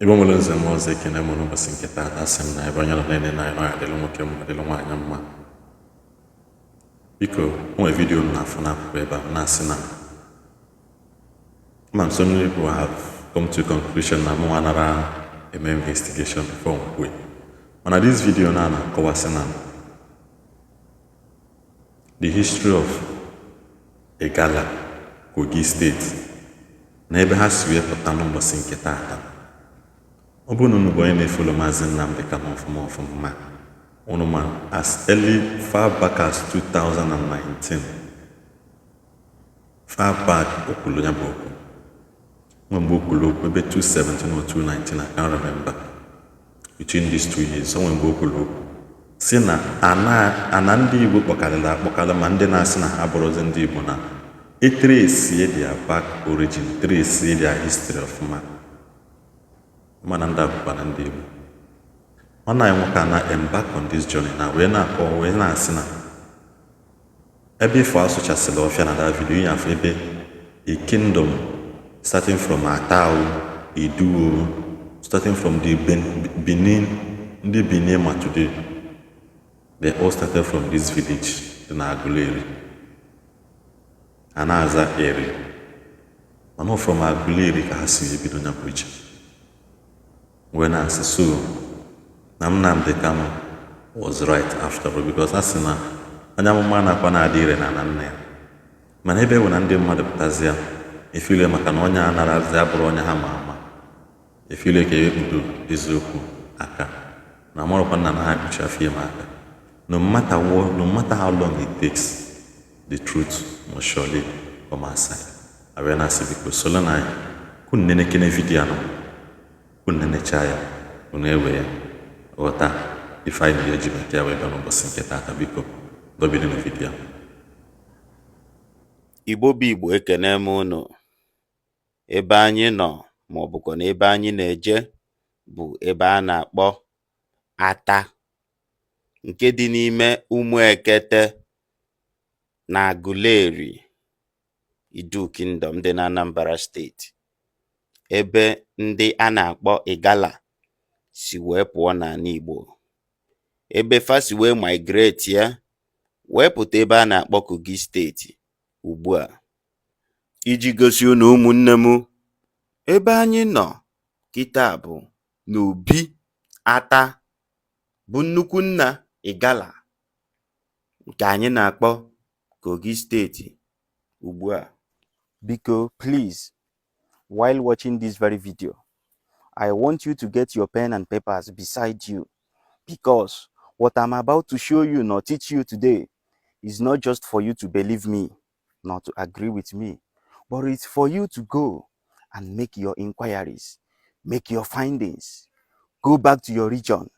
Igbo nwere nze m ọzọ ekene mụrụ ụbọchị nke taata sị m na ebe onye nọ na-ene na anyị adịlụ nwoke mma adịlụ nwaanyị mma. Biko nwee vidiyo m na-afụ n'akụkụ ebe a na-asị na so many people have come to a conclusion na mụ anara eme investigation before nkwe. Mana this video na-akọwasị na the history of Igala, Kogi State, na ebe ha si wee pụta n'ụbọchị nke taata. Ọ bụrụ na unu bụ onye na-efolo Mazi Nnamdi Kanu ọfụma unu ma as early far back as 2019, far back okwulu ya bụ okwu mgbe okwulu okwu ebe 2017 or 2019, I can't remember, between these 2 years. So mgbe okwulu okwu si na ana ndị Igbo kpọkarịla ma ndị na-asị na ha bụrụzi ndị Igbo na etrace their back origin, trace their history ọfụma mana ndị akwụkwọ na ndị Igbo. Ọ na-enwe na embark on this journey na wee na-asị na ebe ifo asụchasịrị ọfịa na that video ihe afọ ebe a kingdom starting from Attire, Idu, starting from the Benin, ndị Benin ma today, they all started from this village na Aguleri anaza Iri. Mana from Aguleri ka ha si ebido nya bụ ije. When I say so, Nnamdi Kanu was right after all, because that's na anyamụma na-akwa na Attire na nne ya. Mana ebe ewe na ndị mmadụ pụtazịa efile maka na onye a narazi abụrụ onye ha ma ama, efile ka ewepụdo eziokwu aka na amarụkwa na ha ekpuchi afọ ime aka. No matter how long it takes, the truth must surely come outside. Awareness biko solo na kun nene kene video no kun nene chaya unewe ya ota define the judgment ya weba no bosi nke tata biko dobili no video. Igbo bụ Igbo ekene m unu. Ebe anyị nọ ma ọ bụkwa na ebe anyị na-eje bụ ebe a na-akpọ Ata, nke dị n'ime Umuekete na Aguleri, Idu Kingdom dị na Anambra State, ebe ndị a na-akpọ Igala si wee pụọ n'ala Igbo, ebe fa si wee migrate ya wee pụta ebe a na-akpọ Kogi State ugbu a. Iji gosi unu ụmụnne m, ebe anyị nọ kịta bụ n'obi Ata, bụ nnukwu nna Igala nke anyị na-akpọ Kogi State ugbu a. Biko, please, while watching this very video, I want you to get your pen and papers beside you, because what I'm about to show you nor teach you today is not just for you to believe me, nor to agree with me, but it's for you to go and make your inquiries, make your findings, go back to your region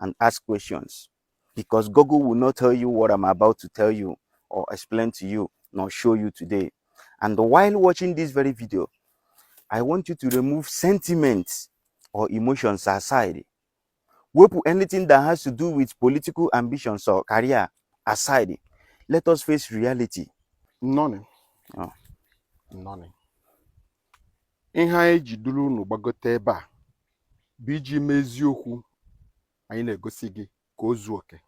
and ask questions, because Google will not tell you what I'm about to tell you or explain to you nor show you today. And while watching this very video, I want you to remove sentiments or emotions aside. We put anything that has to do with political ambitions or career aside. Let us face reality. None. Oh. None. Ihe anyị ji duru unu gbagote ebe a bụ iji mezi okwu anyị na-egosi gị ka o zuo oke.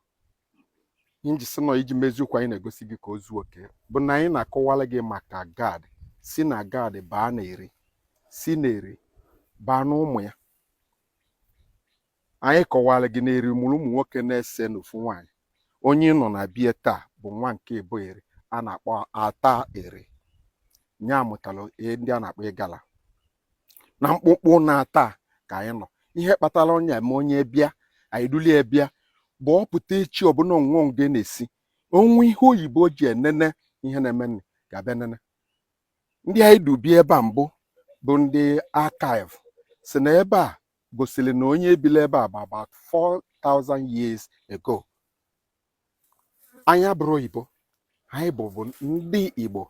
Inji sị nọ iji mezi okwu anyị na-egosi gị ka o zuo oke bụ na anyị na-akọwala gị maka God, si na God baa na Iri, si na Iri baa na ụmụ ya. Anyị kọwala gị na Iri mụrụ ụmụ nwoke na-ese n'ofu nwaanyị. Onye nọ na bie taa bụ nwa nke ebo Iri a na-akpọ Attire. Nya mụtara ndị a na-akpọ Igala. Na mkpụkpụ na-ata ka anyị nọ. Ihe kpatara onye ma onye bịa anyị dulie bịa bụ ọ pụta echi ọbụna onwe nge na-esi onwe ihe oyibo ji enene ihe na-eme ga-abịa nene. Ndị anyị dubi ebe a mbụ bụ ndị archive si na ebe a gosiri na onye ebile ebe a bụ about 4,000 years ago. Anyị abụrụ Igbo, anyị bụ ndị Igbo.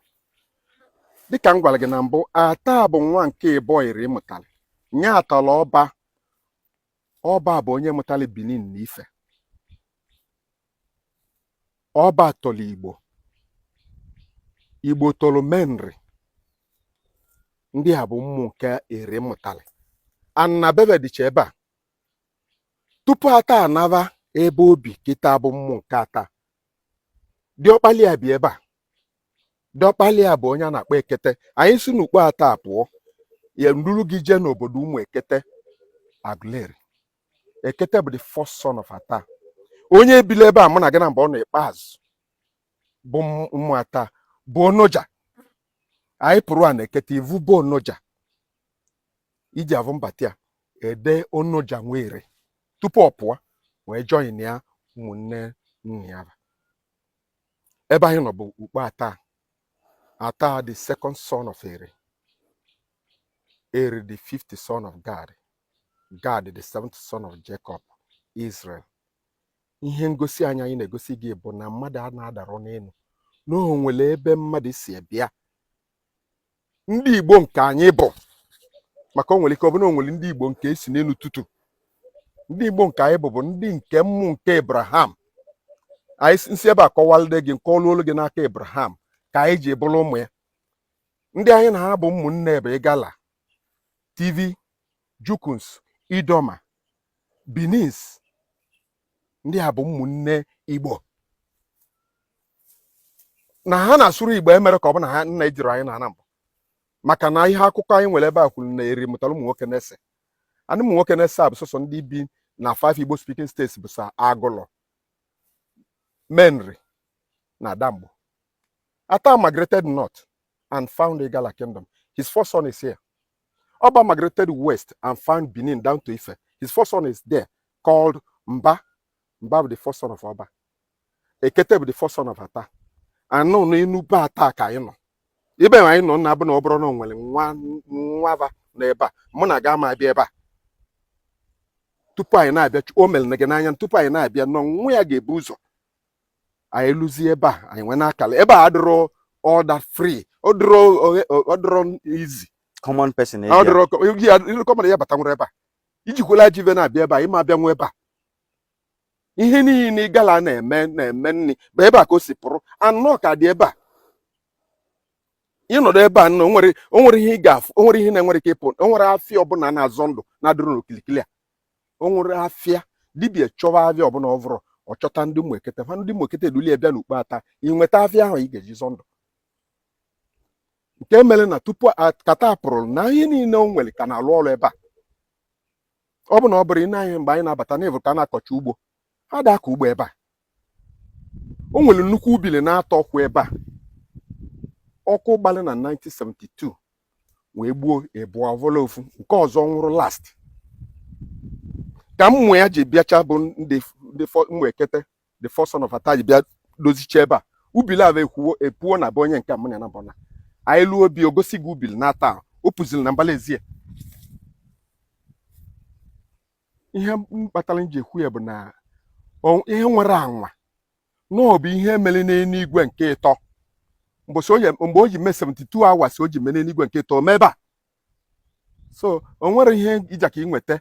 Dịka m gwara gị na mbụ, Ata bụ nwa nke ebo Iri mụtara. Nya atala ọba bụ onye mụtara Benin na Ife. Ọba tọrọ Igbo, Igbo tọrọ Menri. Ndị a bụ mmụ nke Iri mụtara. Anna bebe dịcha ebe a. Tupu ata anava ebe obi kịta bụ mmụ nke ata. Diọkpali a bi ebe a. Diọkpali a bụ onye a na-akpọ Ekete. Anyị si n'ukpo ata pụọ, ya nduru gị jee n'obodo ụmụ Ekete Aguleri. Ekete bụ the first son of Ata. Onye ebile ebe a mụ na gị na mgbe ọ n'ikpeazụ bụ ụmụ Ata bụ Onoja. Anyị pụrụ a na Ekete ivu bụ Onoja. Iji avụ mbata ya ede Onoja Nwere. Tupu ọ pụọ wee join ya ụmụnne nna ya. Ebe anyị nọ bụ ukpo Ata. Ata the second son of Iri. Iri the fifth son of God. God the seventh son of Jacob, Israel. Ihe ngosi anyị na-egosi gị bụ na mmadụ a na-adara n'elu. N'o nwere ebe mmadụ si bịa. Ndị Igbo nke anyị bụ. Maka o nwere ike ọ bụ na o nwere ndị Igbo nke esi n'elu tutu. Ndị Igbo nke anyị bụ ndị nke mmụ nke Abraham. Anyị nsi ebe a kọwalde gị nke olu gị n'aka Abraham ka anyị ji bụrụ ụmụ ya. Ndị anyị na ha bụ ụmụnne ebe Igala, TV, Jukuns, Idoma, Benins. Ndị a bụ ụmụnne Igbo. Na ha na-asụrụ Igbo emere ka ọ bụ na ha nna ejiri anyị na mbụ. Maka na ihe akụkọ anyị nwere ebe a kwuru na Iri mụtara ụmụ nwoke na-ese. Ndị ụmụ nwoke na-ese a bụ sọsọ ndị bi na 5 Igbo speaking states bụ sa Agụlọ, Menri na Damgbo. Ata migrated north and found the Igala kingdom. His first son is here. Oba migrated west and found Benin down to Ife. His first son is there, called Mba. Mba was the first son of Oba. Ekete was the first son of Ata. And no Nuba Ata ka ino. Ibe I know na bụ na obro no nwere nwa na ebe a. Mụ na ga ma bịa ebe a. Tupu anyị na-abịa o mere na gị n'anya tupu anyị na-abịa nọ nwa ya ga-ebu ụzọ. Anyị lụzie ebe a, anyị nwee n'akala. Ebe a adịrọ all that free. Ọ dịrọ easy. Common person. Ọ dịrọ common ya bata nwere ebe a. Ijikwela jive na-abịa ebe a, ịma abịa nwe ebe a. Ihe niile Igala na-eme nni bụ ebe a ka o si pụrụ. Anọ ka dị ebe a. Ịnọdụ ebe a nọ o nwere ihe ị ga-afụ, o nwere ihe na-enwere ike ịpụ, o nwere afịa ọbụla na-azọ ndụ na-adịrị n'okilikili a. O nwere afịa dibịa chọwa afịa ọbụla ọ vụrụ ọ chọta ndị ụmụ Ekete. Ha ndị ụmụ Ekete edulie bịa n'ukpo Ata, ị nweta afịa ahụ ị ga-eji zọ ndụ. Nke mere na tupu Kata pụrụ na ihe niile o nwere ka na-alụ ọrụ ebe a. Ọ bụ na ọ bụrụ ị na-anyị mgbe anyị na-abata n'evu ka na-akọcha ugbo, ha da-akọ ugbo ebe a. O nwere nnukwu ubili na-atọ ọkụ ebe a. Ọkụ gbalị na 1972 wee gbuo ebua volofu nke ọzọ nwụrụ last. Ka mmụ ya ji bịacha bụ ndị ụmụ Ekete the first son of Ata ji bịa dozicha ebe a. Ubili a epuo na be onye nke amụnya na bona. Anyị lụọ obi ogosi gị ubili na-ata o pụziri na mbalezie. Ihe mkpatara nji ekwu ya bụ na ihe nwere anwa n'ọbụ ihe mere n'eluigwe nke ịtọ. Mgbe o ji mee 72 hours o ji mee n'eluigwe nke ịtọ mee ebe a. So o nwere ihe ija ka ị nweta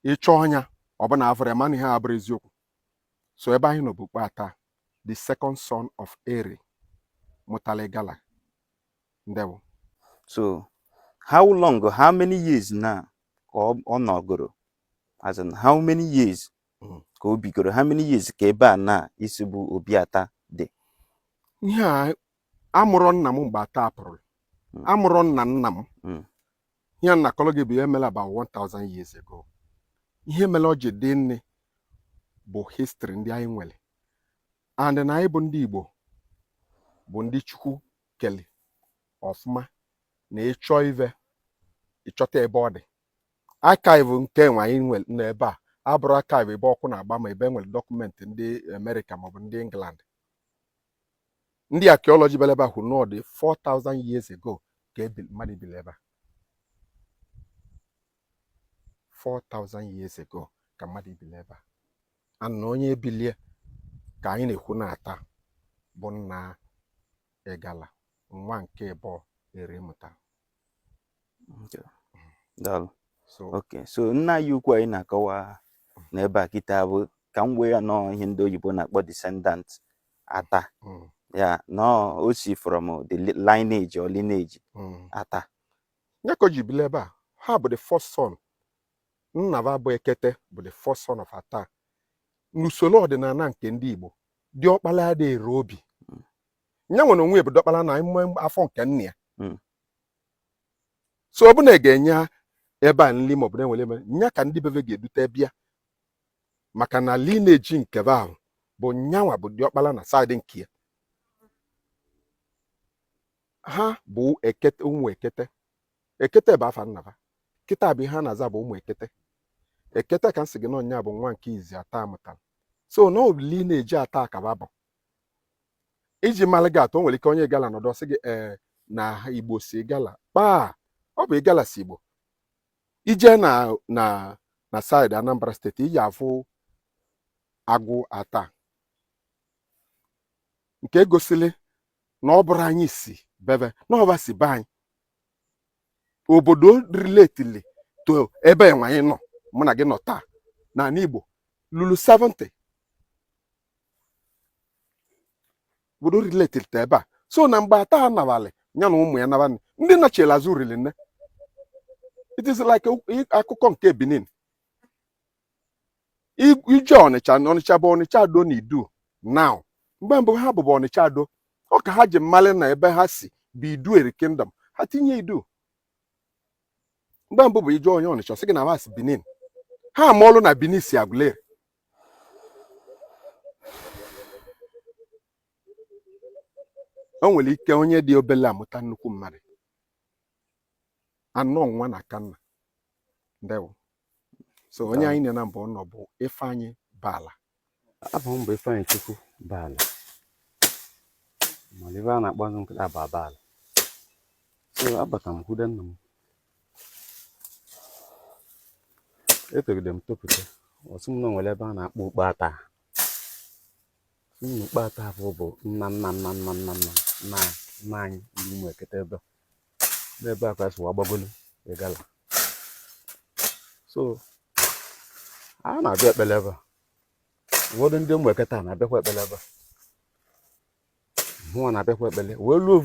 ịchọ ọnya ọ bụ na avụrụ ya mana ihe a bụrụ eziokwu. So ebe anyị nọ bụ ukpo Ata, the second son of Iri mụtara Igala. Ndewo. So how many years now ọ nọgoro? As in how many years ka o bigoro? How many years ka ebe a na isi bụ obi Ata dị? Ihe a amụrụ nna m mgbe Ata pụrụ. Amụrụ nna m. Ihe nna kọrọ gị bụ ihe mere about 1000 years ago. Ihe mere o ji dị nne bụ history ndị anyị nwere. And na anyị bụ ndị Igbo bụ ndị Chukwu kele ọfụma na ịchọ ive ịchọta ebe ọ dị. Archive nke nwe anyị nwere n'ebe a abụrụ archive ebe ọkụ na-agba ma ebe nwere dọkụmentị ndị America maọbụ ndị England. Ndị archaeology bịara ebe a kwuru na ọ dị 4000 years ago ka mmadụ biri ebe a. 4000 years ago ka mmadụ biri ebe a. Ana onye ebilie ka anyị na-ekwu na-ata bụ nna Igala, nwa nke ịbụọ Iri mụtara. Daalụ. Okay, so nna anyị ukwu anyị na-akọwa n'ebe a kịta bụ ka m wee ya nọ ihe ndị oyibo na-akpọ descendant Ata. Ya no o si from the lineage or lineage Ata. Ya ka o ji bili ebe a ha bụ the first son. Nnava bụ Ekete bụ the first son of Attire. N'usoro ọdịnala nke ndị Igbo, diọkpala adịghị ere obi. Nya nwere onwe bụ diọkpala na ime afọ nke nne ya. So ọ bụ na ị ga-enye ebe a nri maọbụ na-enwere eme nya ka ndị bebe ga-edute bịa, maka na lineage nke be ahụ bụ nyanwa bụ diọkpala na saịdị nke ya. Ha bụ Ekete, ụmụ Ekete. Ekete bụ afa nnava. Kịta bụ ihe a na-aza bụ ụmụ Ekete. Ekete ka m sị gị na ọnya bụ nwa nke izi Attire mụtara. So na lineage Attire ka bụ iji mara gị atọ, o nwere ike onye Igala nọdụ sị gị na Igbo si Igala kpaa, ọ bụ Igala si Igbo. Ije na saịdị Anambra steeti iji afụ agwu Attire nke gosili na ọ bụrụ anyị si bebe na ọba si be anyị. Obodo relatili to ebe enwe anyị nọ, mụ na gị nọ taa na Igbo lulu 70. Obodo relatili to ebe a. So na mgbe Attire nabalị ya na ụmụ ya nabalị, ndị nachela azụ rili nne. It is like akụkọ nke Benin. Ije Ọnịcha bụ Ọnịcha Ado na Idu now. Mgbe mbụ ha bụbụ Ọnịcha Ado, ọ ka ha ji mmalị na ebe ha si bụ Idueri Kingdom, ha tinye Idu. Mgbe mbụ bụ ije onye Ọnịcha sị gị na ha si Benin, ha amụọlụ na Benin si Agụleri. O nwere ike onye dị obele amụta nnukwu mmadụ. Anọ nwa na kanna. Ndewo. So onye anyị na mbụ nọ bụ Ifeanyị Bala. Abụ m bụ Ifeanyị Chukwu Bala. Ma ebe a na-akpọ nkịta bụ Bala. So abata m kwude nna m. Etogide m topụta. Ọsụ m nọ nwere ebe a na-akpọ okpu Attire. Okpu Attire bụ nna anyị ndị ụmụ Ekete ebe. N'ebe a ka esi wagbagolu Igala. So a na-abịa ekpele ebe a. Ụfọdụ ndị ụmụ Ekete na-abịakwa ekpele ebe a. Mụnwa na-abịakwa ekpele wee ruo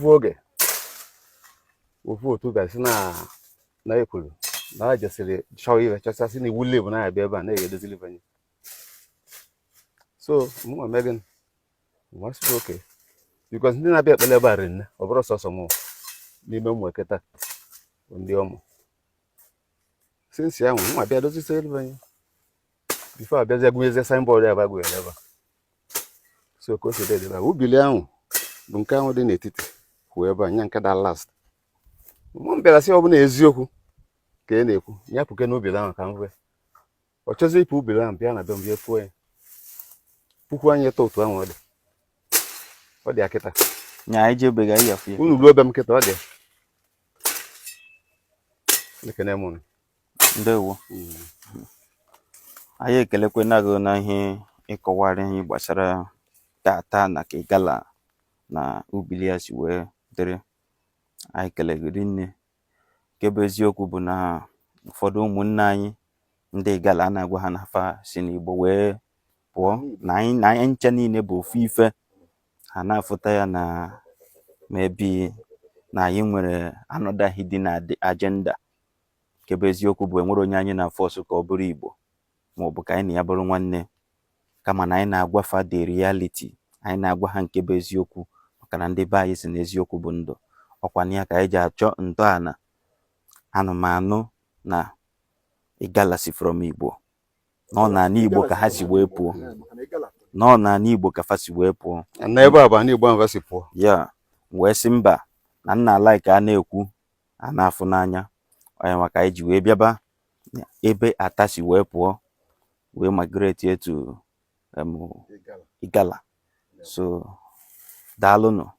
ofu otu gasị na ekwuru na ha jesịrị chọọ ire chọsasị na iwu lebu na-abịa ebe a na-edozili banye. So mụnwa megin nwasịrị oke because ndị na-abịa ekpele ebe a rinne, ọ bụrụ sọsọ mụ n'ime ụmụ Ekete ndị ọmụ. Since ya nwa bịa dozisi elu banye before abịazi agụnyezi signboard ya bagụ ya ebe. So ka o si dị ebe ubili ahụ bụ nke ahụ dị n'etiti kwụ ebe a nya nke da last. Mụ m bịara sị ọ bụ na eziokwu ka ị na-ekwu ya pụke n'ubili ahụ ka m hụ. Ọ chọzi ịpụ ubili ahụ bịa na be m bịa puo ya. Puku anyị eto otu ahụ ọ dị akịta. Nya anyị jebega ya fie. Unu ruo ebe m kịta ọ dị. Lekene mụ. Ndewo. Anyị ekelekwana gị na ihe ịkọwara ihe gbasara Attire na ka Igala na ubili ya si wee dịrị. Anyị kelegiri nne. Nke bụ eziokwu bụ na ụfọdụ ụmụnne anyị ndị Igala a na-agwa ha na fa si n'Igbo wee pụọ na anyị nche niile bụ ofu ife. Ha na-afụta ya na maybe na anyị nwere another hidden agenda. Nke bụ eziokwu bụ enwere onye anyị na-afọsụ ka ọ bụrụ Igbo maọbụ ka anyị na ya bụrụ nwanne, kama na anyị na-agwa fa the reality. Anyị na-agwa ha nke bụ eziokwu maka na ndị be anyị si na eziokwu bụ ndụ. Ọkwa na ya ka anyị ji achọ ntọala anụmanụ na Igala si from Igbo. Nọ na Igbo ka ha si wee pụọ. Nọ na Igbo ka fa si wee pụọ. Na ebe a bụ Ndi Igbo ahụ si pụọ. Ya wee sị mba na nna ala ka a na-ekwu a na-afụ n'anya. Onye maka anyị ji wee bịaba ebe Attire si wee pụọ wee migrate to Igala. So daalụnụ.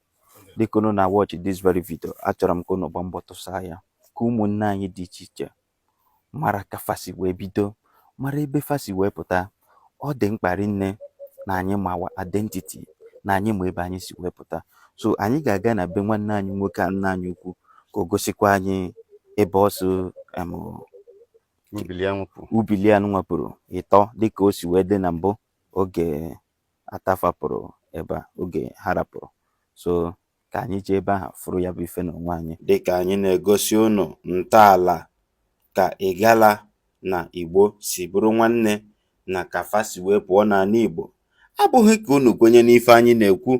Dịka unu na watch this very video, achọrọ m ka unu gba mbọ tụsaa ya ka ụmụnne anyị dị iche iche mara ka fa si wee bido, mara ebe fa si wee pụta. Ọ dị mkpa rinne na anyị ma identity, na anyị ma ebe anyị si wee pụta. So anyị ga-aga na be nwanne anyị nwoke nna anyị ukwu ka o gosikwa anyị ebe ọsọ ubili anụ nwapụrụ ịtọ dịka o si wee dị na mbụ oge Attire fapụrụ ebe a, oge ha rapụrụ. So ka anyị jee ebe ahụ fụrụ ya bụ ife n'onwe anyị dịka anyị na-egosi unu ntọala ka Igala na Igbo si bụrụ nwanne na ka fa si wee pụọ n'ala Igbo abụghị ka unu kwenye n'ife anyị na-ekwu,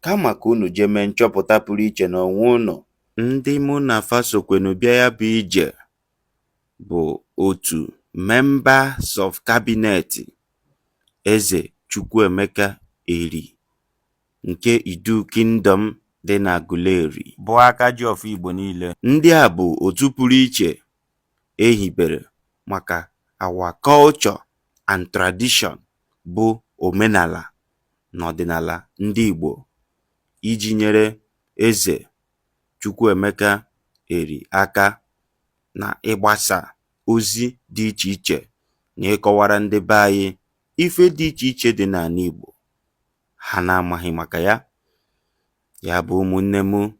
kama ka unu jee mee nchọpụta pụrụ iche n'onwe unu. Ndị mụ na fa sokwenu bịa ya bụ ije bụ otu Members of Cabinet Eze Chukwuemeka Iri nke Idu Kingdom dị na Aguleri bụ aka ji ọfọ Igbo niile. Ndị a bụ otu pụrụ iche ehibere maka our culture and tradition bụ omenala na ọdịnala ndị Igbo iji nyere Eze Chukwuemeka Eri aka na ịgbasa ozi dị iche iche na ịkọwara ndị be anyị ife dị iche iche dị n'ala Igbo ha na-amaghị maka ya. Ya bụ ụmụnne m,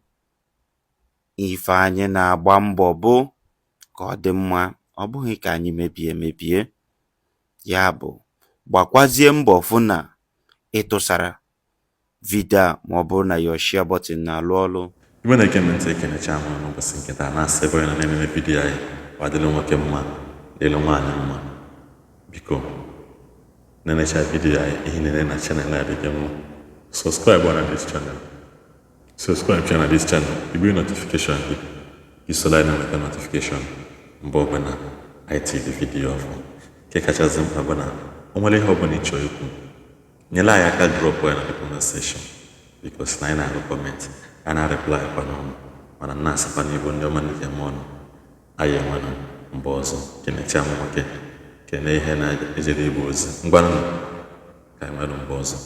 ife anyị na-agba mbọ bụ ka ọ dị mma, ọ bụghị ka anyị mebie. Ya bụ gbakwazie mbọ fụ na ịtụsara vidio ma ọ bụrụ na your share button na-alụ ọrụ. Igbe na-ege m ntị ekenecha m n'ụbọchị nke taa na-asị ebe onye nọ na-enene vidiyo anyị ọ dịlụ nwoke mma dịlụ nwaanyị mma, biko nenecha vidiyo anyị ihe nene na chanel adịghị m subscribe na this channel, subscribe na this channel, igbe notification gị isola na-enweta notification mgbe ọbụla anyị tiri vidiyo ọfụ. Nke kachasị mkpa bụ na o nwere ihe ọbụla ị chọrọ ikwu, nyere anyị aka drọpụ ya na the comment section, because na anyị na-agụ kọmentị a na-reply kwa n'ọnụ, mana na-asịkwa n'Igbo ndị ọma ndị eme ọnụ anyị enwenụ mgbe ọzọ. Kenecha m nwoke kene ihe na-ejere Igbo ozi ngwanụ ka anyị nwere mgbe ọzọ.